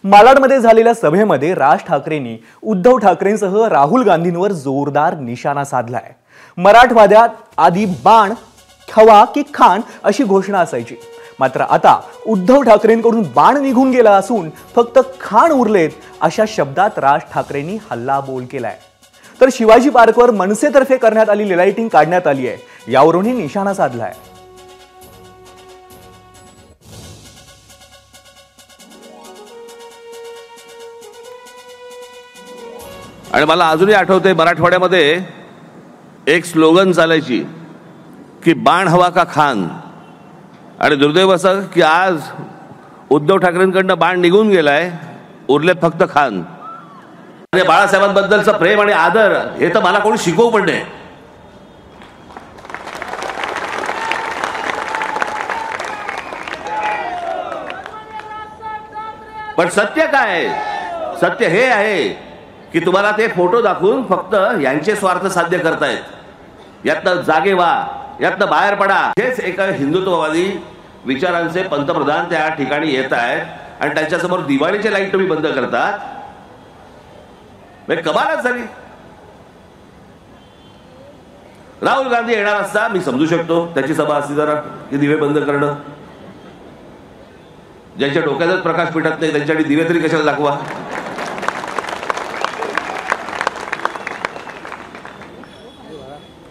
मालाडमध्ये झालेल्या सभेमध्ये राज ठाकरेंनी उद्धव ठाकरेंसह राहुल गांधींवर जोरदार निशाणा साधलाय। मराठवाड्यात आधी बाण खवा की खान अशी घोषणा असायची, मात्र आता उद्धव ठाकरेंकडून बाण निघून गेला असून फक्त खान उरलेत अशा शब्दात राज ठाकरेंनी हल्लाबोल केलाय। तर शिवाजी पार्कवर मनसेतर्फे करण्यात आलेली लाइटिंग काढण्यात आली आहे, यावरूनही निशाणा साधलाय। आणि मला अजूनही आठवते मराठवाड्यामध्ये एक स्लोगन चालायची की बाण हवा का खान। आणि दुर्दैव असं की आज उद्धव ठाकरेंकडनं बाण निघून गेलाय, उरलेत फक्त खान। आणि बाळासाहेबांबद्दलचं प्रेम आणि आदर हे तर मला कोणी शिकवू पण नाही। पण सत्य काय आहे? सत्य हे आहे की तुम्हाला ते फोटो दाखवून फक्त यांचे स्वार्थ साध्य करतायत। यातनं जागे व्हा, यातनं बाहेर पडा। हेच एका हिंदुत्ववादी विचारांचे पंतप्रधान त्या ठिकाणी येत आहेत आणि त्यांच्यासमोर दिवाळीचे लाईट तुम्ही बंद करतात, कमालच झाली। राहुल गांधी येणार असता मी समजू शकतो, त्याची सभा असती जरा की दिवे बंद करणं। ज्यांच्या डोक्यातच प्रकाश पेटत नाही त्यांच्यासाठी दिवे तरी कशाला दाखवा।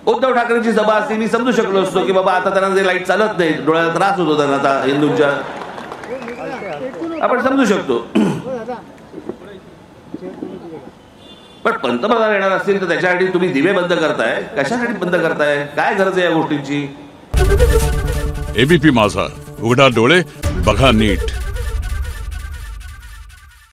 उद्धव ठाकरेंची सभा असती मी समजू शकलो असतो की बाबा आता त्यांना लाईट चालत नाही, डोळ्याला त्रास होतो त्यांना आता हिंदूंच्या, आपण समजू शकतो। पण पंतप्रधान येणार असतील तर त्याच्यासाठी तुम्ही दिवे बंद करताय, कशासाठी बंद करताय? काय गरज आहे या गोष्टींची? एबीपी माझा, उघडा डोळे बघा नीट।